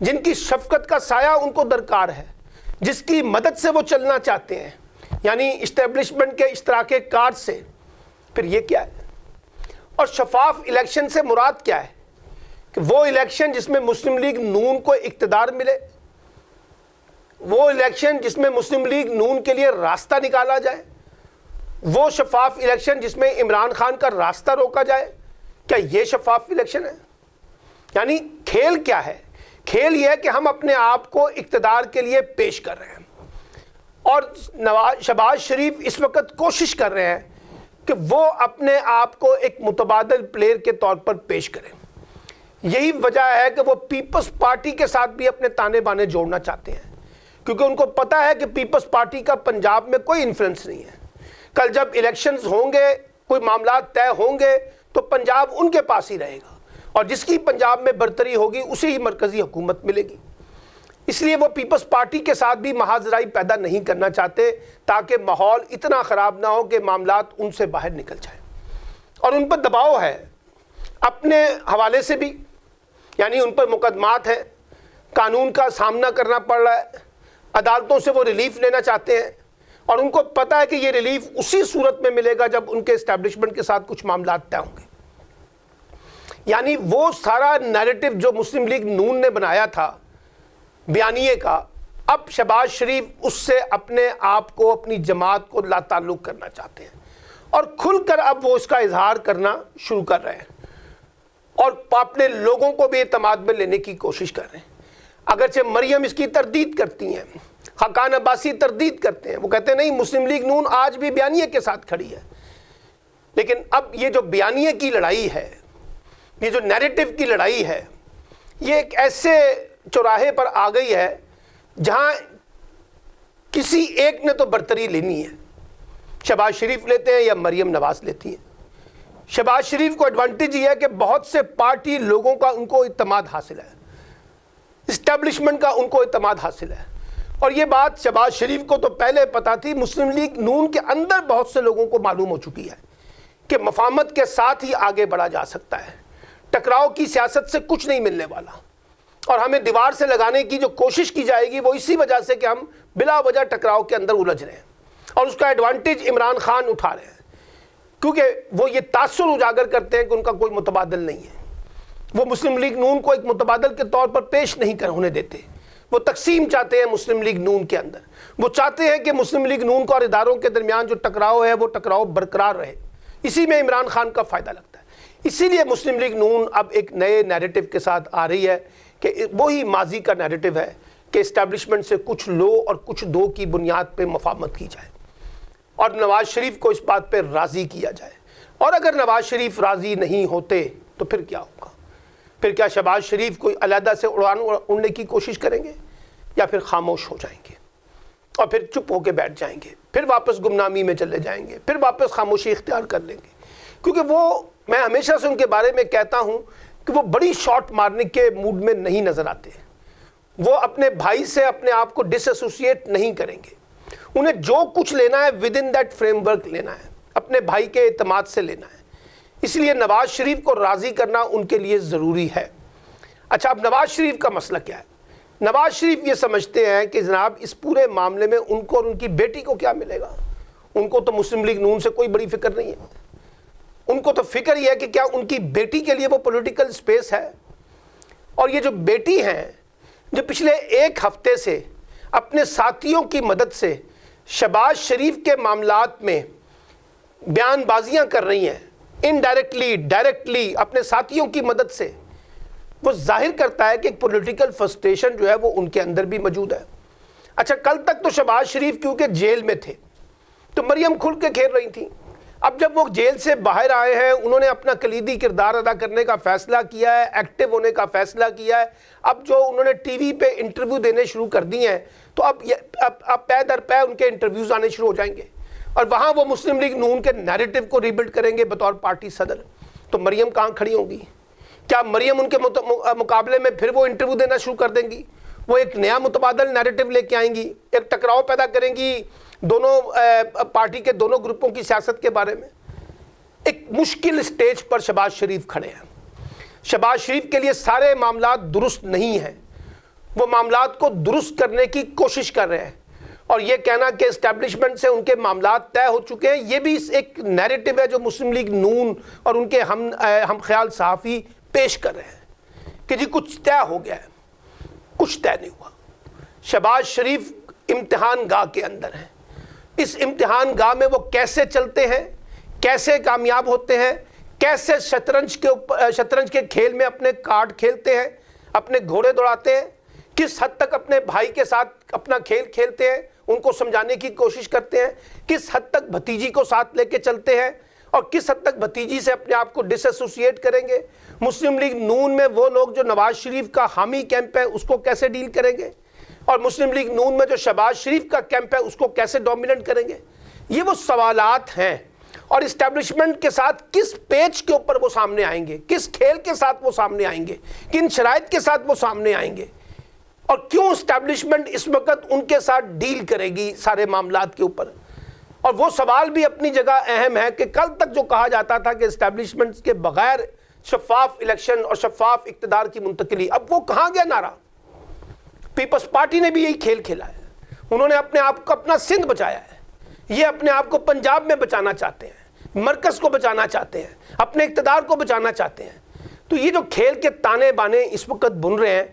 جن کی شفقت کا سایہ ان کو درکار ہے، جس کی مدد سے وہ چلنا چاہتے ہیں، یعنی اسٹیبلشمنٹ کے اشتراک کار سے، پھر یہ کیا ہے؟ اور شفاف الیکشن سے مراد کیا ہے؟ کہ وہ الیکشن جس میں مسلم لیگ نون کو اقتدار ملے، وہ الیکشن جس میں مسلم لیگ نون کے لیے راستہ نکالا جائے، وہ شفاف الیکشن جس میں عمران خان کا راستہ روکا جائے. کیا یہ شفاف الیکشن ہے؟ یعنی کھیل کیا ہے؟ کھیل یہ ہے کہ ہم اپنے آپ کو اقتدار کے لیے پیش کر رہے ہیں، اور شہباز شریف اس وقت کوشش کر رہے ہیں کہ وہ اپنے آپ کو ایک متبادل پلیئر کے طور پر پیش کریں. یہی وجہ ہے کہ وہ پیپلز پارٹی کے ساتھ بھی اپنے تانے بانے جوڑنا چاہتے ہیں، کیونکہ ان کو پتا ہے کہ پیپلز پارٹی کا پنجاب میں کوئی انفلوئنس نہیں ہے. کل جب الیکشنز ہوں گے، کوئی معاملات طے ہوں گے، تو پنجاب ان کے پاس ہی رہے گا، اور جس کی پنجاب میں برتری ہوگی اسی ہی مرکزی حکومت ملے گی. اس لیے وہ پیپلز پارٹی کے ساتھ بھی محاذرائی پیدا نہیں کرنا چاہتے، تاکہ ماحول اتنا خراب نہ ہو کہ معاملات ان سے باہر نکل جائیں. اور ان پر دباؤ ہے اپنے حوالے سے بھی، یعنی ان پر مقدمات ہیں، قانون کا سامنا کرنا پڑ رہا ہے، عدالتوں سے وہ ریلیف لینا چاہتے ہیں، اور ان کو پتہ ہے کہ یہ ریلیف اسی صورت میں ملے گا جب ان کے اسٹیبلشمنٹ کے ساتھ کچھ معاملات طے ہوں گے. یعنی وہ سارا نیریٹو جو مسلم لیگ نون نے بنایا تھا بیانیے کا، اب شہباز شریف اس سے اپنے آپ کو، اپنی جماعت کو لا تعلق کرنا چاہتے ہیں، اور کھل کر اب وہ اس کا اظہار کرنا شروع کر رہے ہیں، اور اپنے لوگوں کو بھی اعتماد میں لینے کی کوشش کر رہے ہیں. اگرچہ مریم اس کی تردید کرتی ہیں، خاقان عباسی تردید کرتے ہیں، وہ کہتے ہیں نہیں، مسلم لیگ نون آج بھی بیانیے کے ساتھ کھڑی ہے. لیکن اب یہ جو بیانیے کی لڑائی ہے، یہ جو نیریٹو کی لڑائی ہے، یہ ایک ایسے چوراہے پر آ گئی ہے جہاں کسی ایک نے تو برتری لینی ہے. شہباز شریف لیتے ہیں یا مریم نواز لیتی ہیں. شہباز شریف کو ایڈوانٹیج یہ ہے کہ بہت سے پارٹی لوگوں کا ان کو اعتماد حاصل ہے، اسٹیبلشمنٹ کا ان کو اعتماد حاصل ہے. اور یہ بات شہباز شریف کو تو پہلے پتا تھی، مسلم لیگ نون کے اندر بہت سے لوگوں کو معلوم ہو چکی ہے کہ مفاہمت کے ساتھ ہی آگے بڑھا جا سکتا ہے، ٹکراؤ کی سیاست سے کچھ نہیں ملنے والا، اور ہمیں دیوار سے لگانے کی جو کوشش کی جائے گی وہ اسی وجہ سے کہ ہم بلا وجہ ٹکراؤ کے اندر الجھ رہے ہیں، اور اس کا ایڈوانٹیج عمران خان اٹھا رہے ہیں، کیونکہ وہ یہ تاثر اجاگر کرتے ہیں کہ ان کا کوئی متبادل نہیں ہے. وہ مسلم لیگ نون کو ایک متبادل کے طور پر پیش نہیں ہونے دیتے. وہ تقسیم چاہتے ہیں مسلم لیگ نون کے اندر. وہ چاہتے ہیں کہ مسلم لیگ نون کو اور اداروں کے درمیان جو ٹکراؤ ہے وہ ٹکراؤ برقرار رہے. اسی میں عمران خان کا فائدہ لگتا ہے. اسی لیے مسلم لیگ نون اب ایک نئے نیریٹو کے ساتھ آ رہی ہے کہ وہی ماضی کا نیریٹو ہے کہ اسٹیبلشمنٹ سے کچھ لو اور کچھ دو کی بنیاد پہ مفاہمت کی جائے، اور نواز شریف کو اس بات پہ راضی کیا جائے. اور اگر نواز شریف راضی نہیں ہوتے تو پھر کیا ہوگا؟ پھر کیا شہباز شریف کوئی علیحدہ سے اڑنے کی کوشش کریں گے، یا پھر خاموش ہو جائیں گے اور پھر چپ ہو کے بیٹھ جائیں گے، پھر واپس گمنامی میں چلے جائیں گے، پھر واپس خاموشی اختیار کر لیں گے؟ کیونکہ وہ، میں ہمیشہ سے ان کے بارے میں کہتا ہوں کہ وہ بڑی شاٹ مارنے کے موڈ میں نہیں نظر آتے. وہ اپنے بھائی سے اپنے آپ کو ڈس ایسوسیٹ نہیں کریں گے. انہیں جو کچھ لینا ہے with in that frame work لینا ہے، اپنے بھائی کے اعتماد سے لینا ہے. اس لیے نواز شریف کو راضی کرنا ان کے لیے ضروری ہے. اچھا، اب نواز شریف کا مسئلہ کیا ہے؟ نواز شریف یہ سمجھتے ہیں کہ جناب اس پورے معاملے میں ان کو اور ان کی بیٹی کو کیا ملے گا. ان کو تو مسلم لیگ نون سے کوئی بڑی فکر نہیں ہے. ان کو تو فکر یہ ہے کہ کیا ان کی بیٹی کے لیے وہ پولیٹیکل سپیس ہے. اور یہ جو بیٹی ہیں، جو پچھلے ایک ہفتے سے اپنے ساتھیوں کی مدد سے شہباز شریف کے معاملات میں بیان بازیاں کر رہی ہیں، انڈائریکٹلی ڈائریکٹلی اپنے ساتھیوں کی مدد سے، وہ ظاہر کرتا ہے کہ ایک پولیٹیکل فرسٹریشن جو ہے وہ ان کے اندر بھی موجود ہے. اچھا، کل تک تو شہباز شریف کیونکہ جیل میں تھے تو مریم کھل کے کھیل رہی تھیں. اب جب وہ جیل سے باہر آئے ہیں، انہوں نے اپنا کلیدی کردار ادا کرنے کا فیصلہ کیا ہے، ایکٹیو ہونے کا فیصلہ کیا ہے. اب جو انہوں نے ٹی وی پہ انٹرویو دینے شروع کر دی ہیں، تو اب پے در پے ان کے انٹرویوز آنے شروع ہو جائیں گے، اور وہاں وہ مسلم لیگ نون کے نیریٹو کو ریبلڈ کریں گے بطور پارٹی صدر. تو مریم کہاں کھڑی ہوں گی؟ کیا مریم ان کے مقابلے میں پھر وہ انٹرویو دینا شروع کر دیں گی؟ وہ ایک نیا متبادل نیریٹو لے کے آئیں گی، ایک ٹکراؤ پیدا کریں گی دونوں پارٹی کے دونوں گروپوں کی سیاست کے بارے میں. ایک مشکل سٹیج پر شہباز شریف کھڑے ہیں. شہباز شریف کے لیے سارے معاملات درست نہیں ہیں. وہ معاملات کو درست کرنے کی کوشش کر رہے ہیں، اور یہ کہنا کہ اسٹیبلشمنٹ سے ان کے معاملات طے ہو چکے ہیں، یہ بھی ایک نیریٹو ہے جو مسلم لیگ نون اور ان کے ہم خیال صحافی پیش کر رہے ہیں کہ جی کچھ طے ہو گیا ہے۔ کچھ طے نہیں ہوا۔ شہباز شریف امتحان گاہ کے اندر ہیں، اس امتحان گاہ میں وہ کیسے چلتے ہیں، کیسے کامیاب ہوتے ہیں، کیسے شطرنج کے کھیل میں اپنے کارڈ کھیلتے ہیں، اپنے گھوڑے دوڑاتے ہیں، کس حد تک اپنے بھائی کے ساتھ اپنا کھیل کھیلتے ہیں، ان کو سمجھانے کی کوشش کرتے ہیں، کس حد تک بھتیجی کو ساتھ لے کے چلتے ہیں، اور کس حد تک بھتیجی سے اپنے آپ کو ڈس ایسوسیٹ کریں گے۔ مسلم لیگ نون میں وہ لوگ جو نواز شریف کا حامی کیمپ ہے اس کو کیسے ڈیل کریں گے، اور مسلم لیگ نون میں جو شہباز شریف کا کیمپ ہے اس کو کیسے ڈومیننٹ کریں گے۔ یہ وہ سوالات ہیں، اور اسٹیبلشمنٹ کے ساتھ کس پیچ کے اوپر وہ سامنے آئیں گے، کس کھیل کے ساتھ وہ سامنے آئیں گے، کن شرائط کے ساتھ وہ سامنے آئیں گے، اور کیوں اسٹیبلشمنٹ اس وقت ان کے ساتھ ڈیل کرے گی سارے معاملات کے اوپر۔ اور وہ سوال بھی اپنی جگہ اہم ہے کہ کل تک جو کہا جاتا تھا کہ اسٹیبلشمنٹ کے بغیر شفاف الیکشن اور شفاف اقتدار کی منتقلی، اب وہ کہاں گیا نعرہ؟ پیپلز پارٹی نے بھی یہی کھیل کھیلا ہے، انہوں نے اپنے آپ کو اپنا سندھ بچایا ہے، یہ اپنے آپ کو پنجاب میں بچانا چاہتے ہیں، مرکز کو بچانا چاہتے ہیں، اپنے اقتدار کو بچانا چاہتے ہیں۔ تو یہ جو کھیل کے تانے بانے اس وقت بن رہے ہیں،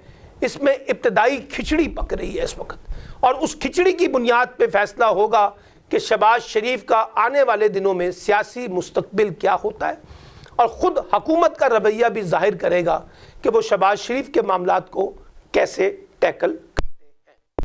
اس میں ابتدائی کھچڑی پک رہی ہے اس وقت، اور اس کھچڑی کی بنیاد پہ فیصلہ ہوگا کہ شہباز شریف کا آنے والے دنوں میں سیاسی مستقبل کیا ہوتا ہے، اور خود حکومت کا رویہ بھی ظاہر کرے گا کہ وہ شہباز شریف کے معاملات کو کیسے ٹیکل